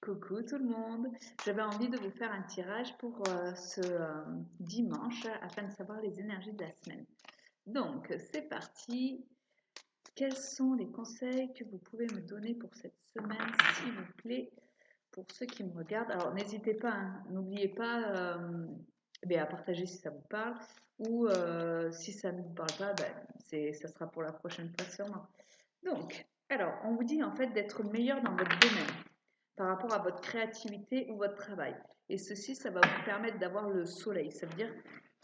Coucou tout le monde, j'avais envie de vous faire un tirage pour ce dimanche afin de savoir les énergies de la semaine. Donc c'est parti, quels sont les conseils que vous pouvez me donner pour cette semaine s'il vous plaît, pour ceux qui me regardent. Alors n'hésitez pas, hein, n'oubliez pas à partager si ça vous parle ou si ça ne vous parle pas, ça sera pour la prochaine fois sûrement. Donc, alors on vous dit en fait d'être meilleur dans votre domaine par rapport à votre créativité ou votre travail. Et ceci, ça va vous permettre d'avoir le soleil. Ça veut dire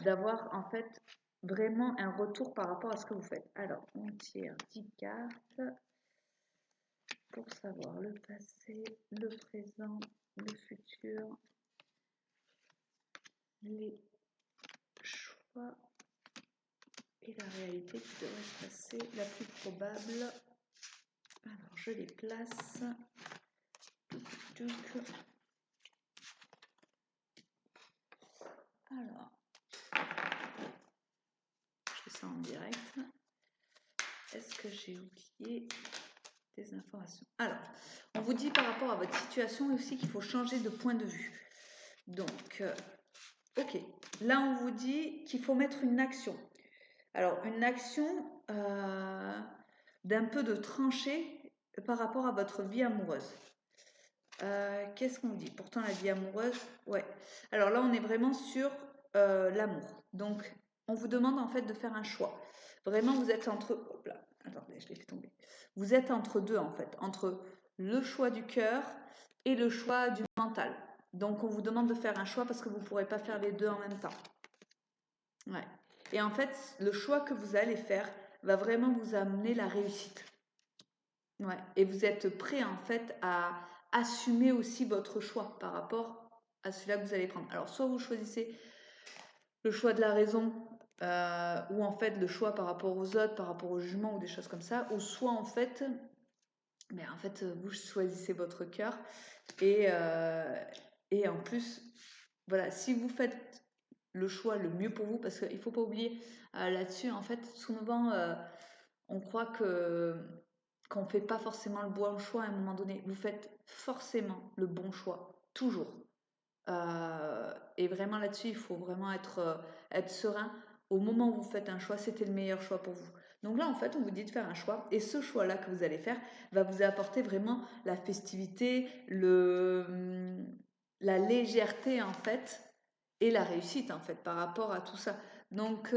d'avoir en fait vraiment un retour par rapport à ce que vous faites. Alors, on tire 10 cartes pour savoir le passé, le présent, le futur, les choix et la réalité qui devrait se passer, la plus probable. Alors, je les place. Alors, je fais ça en direct. Est-ce que j'ai oublié des informations? Alors, on vous dit par rapport à votre situation aussi qu'il faut changer de point de vue. Donc, ok. Là, on vous dit qu'il faut mettre une action. Alors, une action d'un peu de trancher par rapport à votre vie amoureuse. Qu'est-ce qu'on dit? Pourtant, la vie amoureuse, ouais. Alors là, on est vraiment sur l'amour. Donc, on vous demande en fait de faire un choix. Vraiment, vous êtes entre... Hop là, attendez, je l'ai fait tomber. Vous êtes entre deux en fait, entre le choix du cœur et le choix du mental. Donc, on vous demande de faire un choix parce que vous ne pourrez pas faire les deux en même temps. Ouais. Et en fait, le choix que vous allez faire va vraiment vous amener la réussite. Ouais. Et vous êtes prêt en fait à assumer aussi votre choix par rapport à celui-là que vous allez prendre. Alors, soit vous choisissez le choix de la raison, ou en fait le choix par rapport aux autres, par rapport au jugement ou des choses comme ça, ou soit en fait, vous choisissez votre cœur et en plus, voilà, si vous faites le choix le mieux pour vous, parce qu'il ne faut pas oublier là-dessus, en fait, souvent on croit qu'on ne fait pas forcément le bon choix à un moment donné. Vous faites forcément le bon choix, toujours. Et vraiment là-dessus, il faut vraiment être serein. Au moment où vous faites un choix, c'était le meilleur choix pour vous. Donc là, en fait, on vous dit de faire un choix. Et ce choix-là que vous allez faire va vous apporter vraiment la festivité, la légèreté, en fait, et la réussite, en fait, par rapport à tout ça. Donc,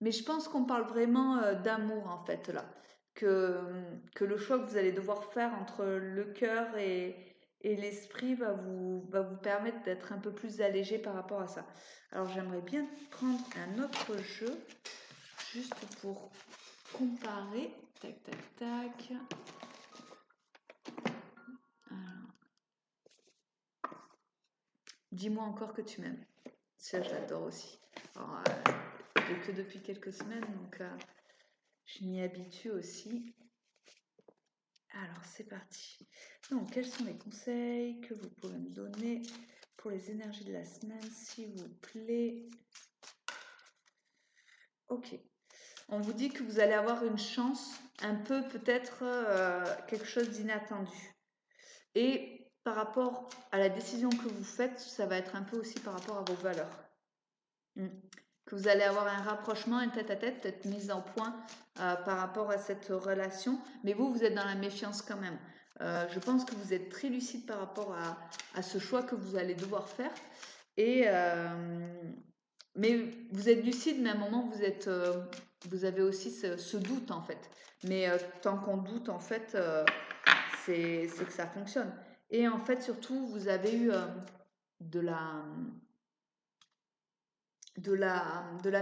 mais je pense qu'on parle vraiment d'amour, en fait, là. Que le choix que vous allez devoir faire entre le cœur et l'esprit va vous permettre d'être un peu plus allégé par rapport à ça. Alors j'aimerais bien prendre un autre jeu, juste pour comparer. Tac, tac, tac. Dis-moi encore que tu m'aimes. Ça, j'adore aussi. Alors, je l'ai que depuis quelques semaines, donc je m'y habitue aussi. Alors, c'est parti. Donc, quels sont les conseils que vous pouvez me donner pour les énergies de la semaine, s'il vous plaît? Ok. On vous dit que vous allez avoir une chance, un peu peut-être quelque chose d'inattendu. Et par rapport à la décision que vous faites, ça va être un peu aussi par rapport à vos valeurs. Que vous allez avoir un rapprochement, un tête-à-tête, peut-être mise en point par rapport à cette relation. Mais vous êtes dans la méfiance quand même. Je pense que vous êtes très lucide par rapport à ce choix que vous allez devoir faire. Et, mais vous êtes lucide, mais à un moment, vous avez aussi ce doute, en fait. Mais tant qu'on doute, en fait, c'est que ça fonctionne. Et en fait, surtout, vous avez eu de la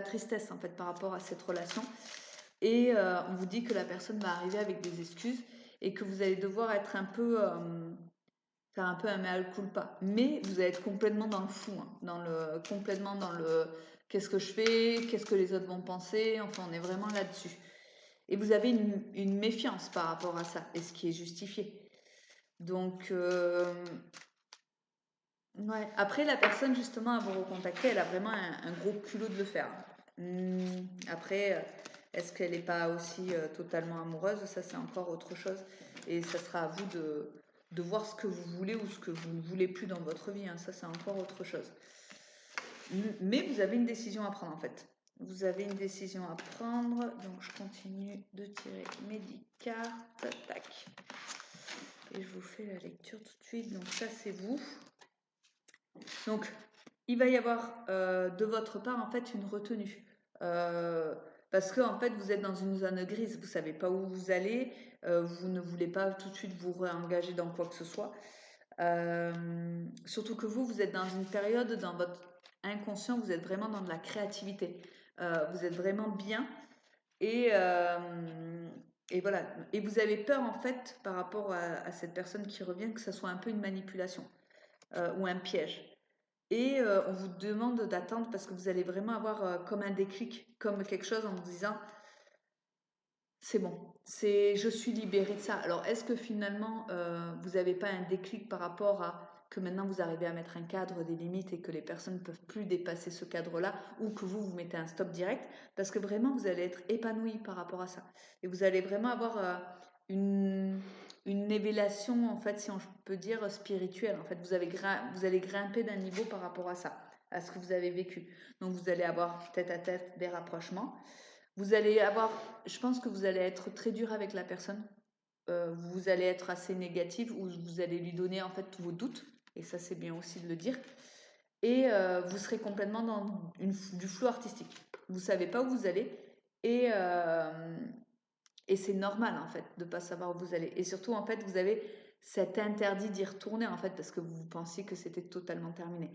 tristesse, en fait, par rapport à cette relation. Et on vous dit que la personne va arriver avec des excuses et que vous allez devoir être un peu... faire un peu un mea culpa. Mais vous allez être complètement dans le fou, hein, complètement dans le qu'est-ce que je fais, qu'est-ce que les autres vont penser, enfin on est vraiment là-dessus. Et vous avez une méfiance par rapport à ça, et ce qui est justifié. Donc, ouais. Après, la personne justement à vous recontacter, elle a vraiment un gros culot de le faire. Après, est-ce qu'elle n'est pas aussi totalement amoureuse? Ça, c'est encore autre chose. Et ça sera à vous de voir ce que vous voulez ou ce que vous ne voulez plus dans votre vie, hein. Ça, c'est encore autre chose. Mais vous avez une décision à prendre en fait. Vous avez une décision à prendre. Donc, je continue de tirer mes 10 cartes. Tac. Et je vous fais la lecture tout de suite. Donc, ça, c'est vous. Donc, il va y avoir de votre part en fait une retenue. Parce que en fait, vous êtes dans une zone grise. Vous ne savez pas où vous allez. Vous ne voulez pas tout de suite vous réengager dans quoi que ce soit. Surtout que vous êtes dans une période, dans votre inconscient, vous êtes vraiment dans de la créativité. Vous êtes vraiment bien. Et voilà. Et vous avez peur, en fait, par rapport à cette personne qui revient, que ça soit un peu une manipulation ou un piège. Et on vous demande d'attendre parce que vous allez vraiment avoir comme un déclic, comme quelque chose en vous disant c'est bon, je suis libérée de ça. Alors, est-ce que finalement, vous n'avez pas un déclic par rapport à que maintenant vous arrivez à mettre un cadre, des limites et que les personnes ne peuvent plus dépasser ce cadre-là ou que vous mettez un stop direct? Parce que vraiment, vous allez être épanoui par rapport à ça. Et vous allez vraiment avoir une, une élévation, en fait, si on peut dire, spirituelle. En fait, vous allez grimper d'un niveau par rapport à ça, à ce que vous avez vécu. Donc, vous allez avoir tête à tête des rapprochements. Vous allez avoir, je pense que vous allez être très dur avec la personne. Vous allez être assez négative ou vous allez lui donner en fait tous vos doutes. Et ça, c'est bien aussi de le dire. Et vous serez complètement dans du flou artistique. Vous ne savez pas où vous allez. Et, et c'est normal en fait de ne pas savoir où vous allez. Et surtout, en fait, vous avez cet interdit d'y retourner en fait parce que vous pensiez que c'était totalement terminé.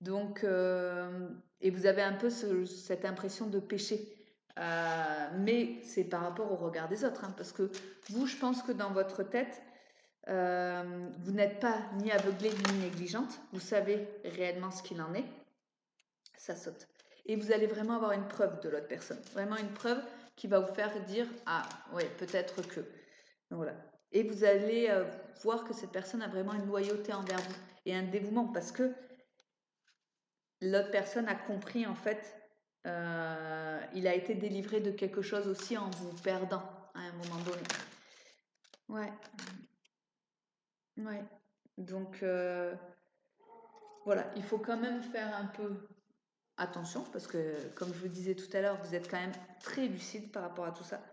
Donc, et vous avez un peu cette impression de péché. Mais c'est par rapport au regard des autres, hein, parce que vous, je pense que dans votre tête, vous n'êtes pas ni aveuglée ni négligente, vous savez réellement ce qu'il en est, ça saute. Et vous allez vraiment avoir une preuve de l'autre personne, vraiment une preuve qui va vous faire dire ah ouais peut-être que. Donc voilà. Et vous allez voir que cette personne a vraiment une loyauté envers vous et un dévouement parce que l'autre personne a compris en fait, il a été délivré de quelque chose aussi en vous perdant à un moment donné. Ouais, ouais. Donc voilà, il faut quand même faire un peu attention parce que comme je vous disais tout à l'heure, vous êtes quand même très lucide par rapport à tout ça.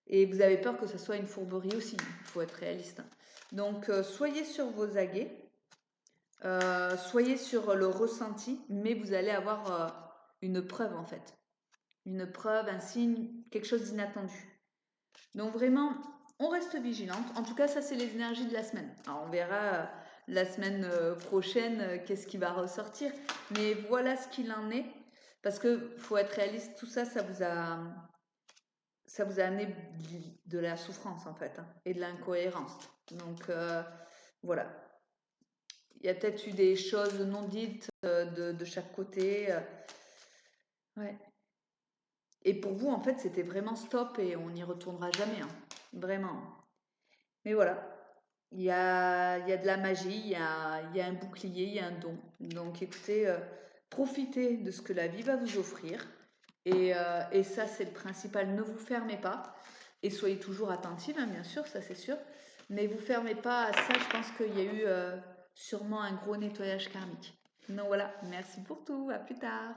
Et vous avez peur que ce soit une fourberie aussi, il faut être réaliste. Donc soyez sur vos aguets, soyez sur le ressenti, mais vous allez avoir une preuve en fait. Une preuve, un signe, quelque chose d'inattendu. Donc vraiment, on reste vigilante. En tout cas, ça, c'est les énergies de la semaine. Alors, on verra la semaine prochaine qu'est-ce qui va ressortir. Mais voilà ce qu'il en est. Parce que faut être réaliste, tout ça, ça vous a amené de la souffrance, en fait, hein, et de l'incohérence. Donc, voilà. Il y a peut-être eu des choses non dites de chaque côté. Ouais. Et pour vous, en fait, c'était vraiment stop et on n'y retournera jamais, hein. Vraiment. Mais voilà, il y a de la magie, il y a un bouclier, il y a un don. Donc écoutez, profitez de ce que la vie va vous offrir. Et ça, c'est le principal. Ne vous fermez pas. Et soyez toujours attentive, hein, bien sûr, ça c'est sûr. Mais vous fermez pas à ça, je pense qu'il y a eu sûrement un gros nettoyage karmique. Donc voilà, merci pour tout, à plus tard.